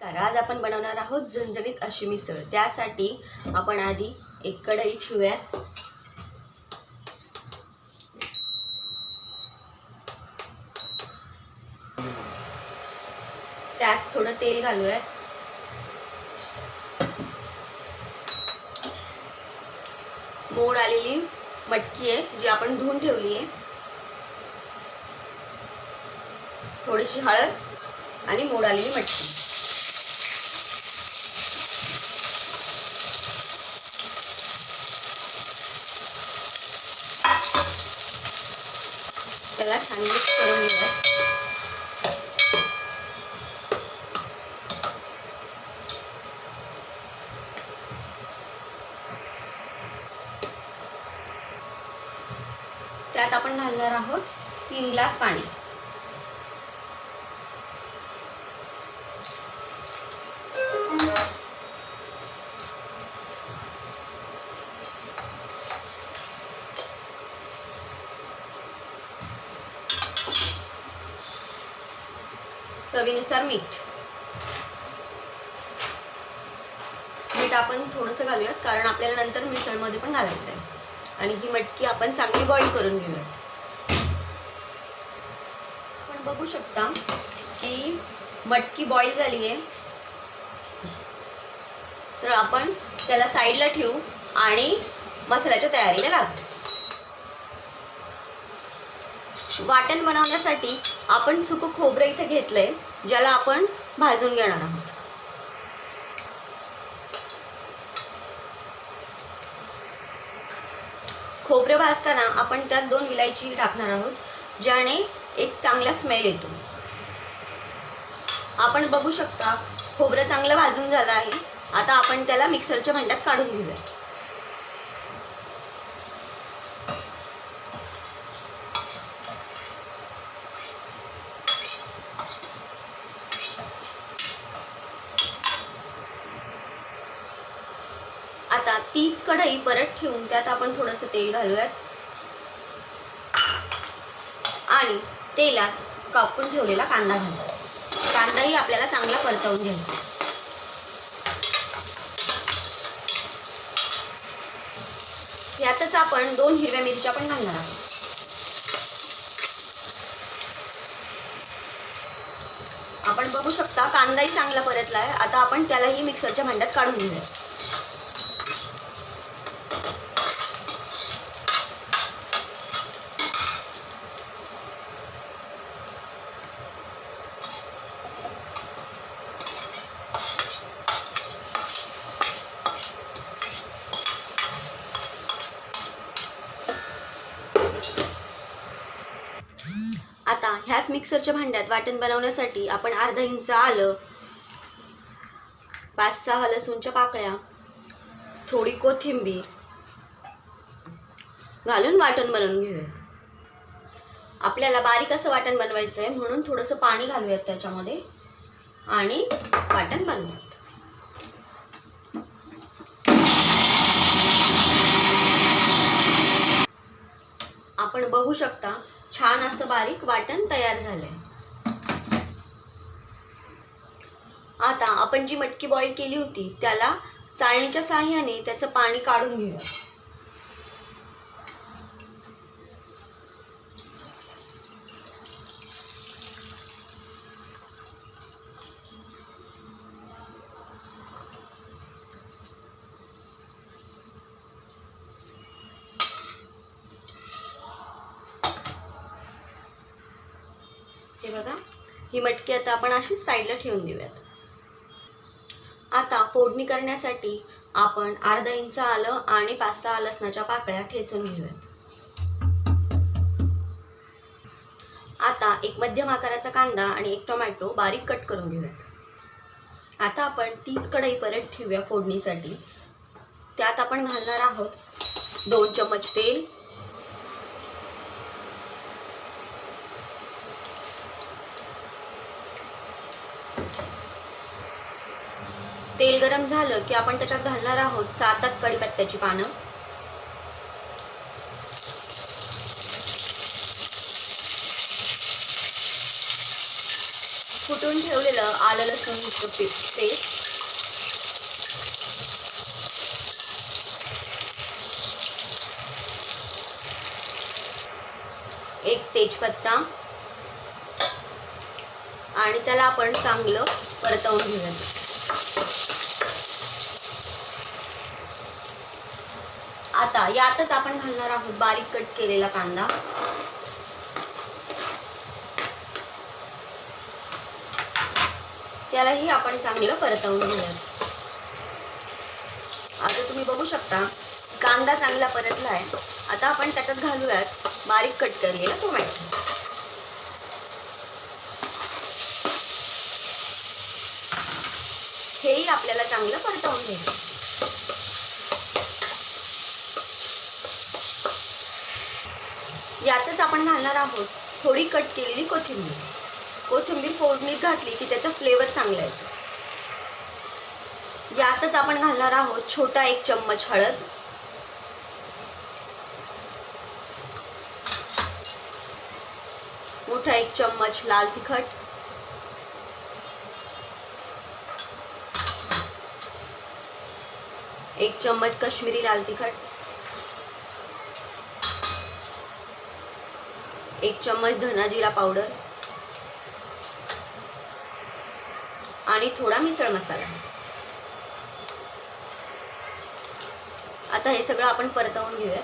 तर आज आपण बनवणार आहोत झणझणीत अशी मिसळ। त्यासाठी आपण आधी एक कढई ठेवूयात। त्यात थोडं तेल घालूयात। मोड आलेली मटकी आहे जी आपण धुवून ठेवली आहे। थोडीशी हळद आणि मोड आलेली मटकी। त्याला छान मिक्स करून घेऊया। त्यात आपण घालणार आहोत 3 ग्लास पाणी। चवीनुसार मीठ आपण थोडंसं घालूयात कारण आपल्याला नंतर मिसळमध्ये पण घालायचं आहे। आणि ही मटकी आपण चांगली बॉईल करून घेऊयात। आपण बघू शकता की मटकी बॉईल झाली आहे। तर आपण त्याला साईडला ठेवू आणि मसाल्याच्या तयारीला लागू। वाटण बनवण्यासाठी आपण सुकं खोबरं इथे घेतलंय ज्याला आपण भाजून घेणार आहोत। खोबरं भाजताना आपण त्यात 2 इलायची टाकणार आहोत ज्याने एक चांगला स्मेल येतो। आपण बघू शकता खोबरं चांगलं भाजून झालं आहे। आता आपण त्याला मिक्सरच्या भांड्यात काढून घेऊया। आता तीच कढई परत ठेवून त्यात आपण थोडंसं तेल घालूयात आणि तेलात कापून ठेवलेला कांदा घालूया। कांदाही आपल्याला चांगला परतवून घ्यायचा। यातच आपण 2 हिरव्या मिरच्या पण घालणार आहोत। आपण बघू शकता कांदाही चांगला परतला आहे। आता आपण त्यालाही मिक्सरच्या भांड्यात काढून घेऊया। आता ह्याच मिक्सरच्या भांड्यात वाटण बनवण्यासाठी आपण अर्धा इंच आलं, 5-6 लसूणच्या पाकळ्या, थोडी कोथिंबीर घालून वाटण बनवून घेऊया। आपल्याला बारीक असं वाटण बनवायचं आहे म्हणून थोडंसं पाणी घालूयात त्याच्यामध्ये आणि वाटण बनवूयात। आपण बघू शकता छान असं बारीक वाटण तयार झालंय। आता आपण जी मटकी बॉईल केली होती त्याला चाळणीच्या साहाय्याने त्याचं पाणी काढून घेऊया। हे बघा ही मटकी आता आपण अशीच साईडला ठेवून देऊयात। आता फोडणी करण्यासाठी आपण अर्धा इंच आलं आणि 5-6 लसणाच्या पाकळ्या ठेचून घेऊयात। आता एक मध्यम आकाराचा कांदा आणि 1 टोमॅटो बारीक कट करून घेऊयात। आता आपण तीच कढई परत ठेवूया फोडणीसाठी। त्यात आपण घालणार आहोत 2 चमच तेल, तेल गरम झालं की आपण त्याच्यात घालणार आहोत 7 कढीपत्त्याची पानं, कुटून ठेवलेलं आलं लसूणचं टोमॅटो पेस्ट, एक तेजपत्ता आणि त्याला आपण चांगलं परतवून घेऊया. आता यातच आपण घालणार आहोत बारीक कट केलेला कांदा. त्यालाही आपण चांगलं परतवून घेऊया. आता तुम्ही बघू शकता कांदा चांगला परतला आहे. आता आपण त्याच्यात घालूयात बारीक कट केलेला टोमॅटो. हेही आपल्याला चांगलं परतवून घ्यायचं. यातच आपण घालणार आहोत थोडी कट केलेली कोथिंबीर. कोथिंबीर फोडणीत घातली की त्याचा फ्लेवर चांगला येतो. यातच आपण घालणार आहोत छोटा 1 चम्मच हळद, मोठा 1 चम्मच लाल तिखट, एक चम्मच कश्मीरी लाल तिखट, 1 चम्मच धना जिरा पावडर आणि थोडा मिसळ मसाला. आता हे सगळं आपण परतवून घेऊया.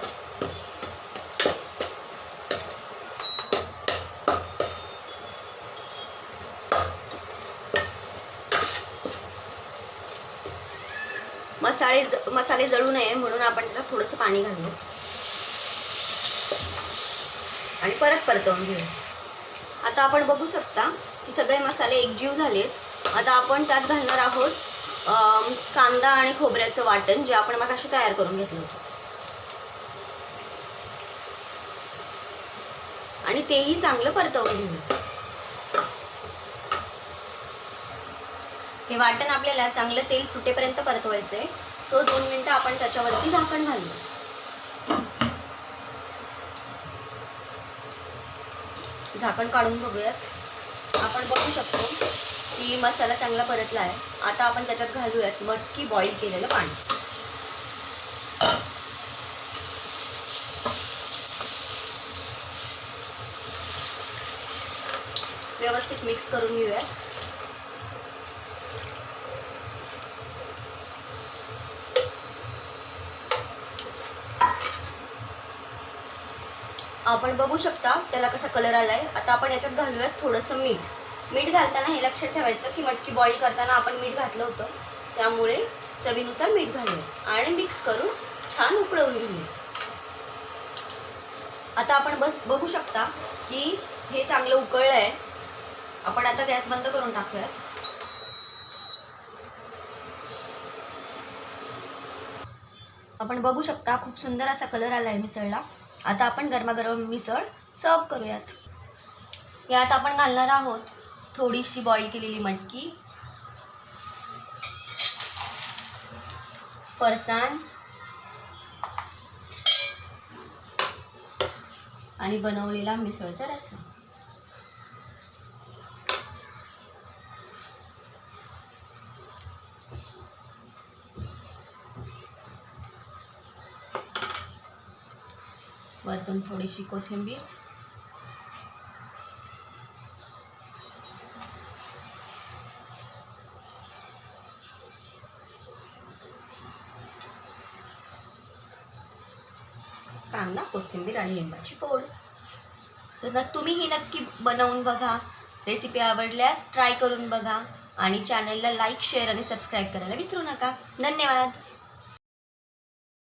मसाले जळू नये म्हणून आपण त्याच्यात थोडंसं पाणी घालू आणि परत परतवून घेऊ. आता आपण बघू शकता की सगळे मसाले एकजीव झालेत. आता आपण त्यात घालणार आहोत कांदा आणि खोबऱ्याचं वाटण जे आपण मगाशी तयार करून घेतलं होतं आणि तेही चांगलं परतवून घेऊ. हे वाटण आपल्याला चांगलं तेल सुटेपर्यंत परतवायचं आहे. सो 2 मिनिटं आपण त्याच्यावरती झाकण घालू. झाकण काढून बघूयात. आपण बघू शकतो की मसाला चांगला परतला आहे. आता आपण त्याच्यात घालूयात मटकी बॉईल केलेलं पाणी. व्यवस्थित मिक्स करून घेऊयात. आपण बघू शकता त्याला कसा कलर आलाय. आता आपण याच्यात घालूयात थोडंसं मीठ. मीठ घालताना हे लक्षात ठेवायचं की मटकी बॉईल करताना आपण मीठ घातलं होतं, त्यामुळे चवीनुसार मीठ घालूयात आणि मिक्स करून छान उकळवून घेऊयात. आता आपण बघू शकता की हे चांगलं उकळलं आहे. आपण आता गॅस बंद करून टाकूयात. आपण बघू शकता खूप सुंदर असा कलर आला आहे मिसळला. आता आपण गरमागरम मिसळ सर्व करूयात. यात आपण घालणार आहोत थोडीशी बॉईल केलेली मटकी, फरसाण आणि बनवलेला मिसळचा रस्सा. वरतून थोडीशी कोथिंबीर, कांदा, कोथिंबीर आणि लिंबाची फोड. तर तुम्ही ही नक्की बनवून बघा. रेसिपी आवडल्यास ट्राय करून बघा आणि चॅनलला लाईक, शेअर आणि सबस्क्राईब करायला विसरू नका. धन्यवाद.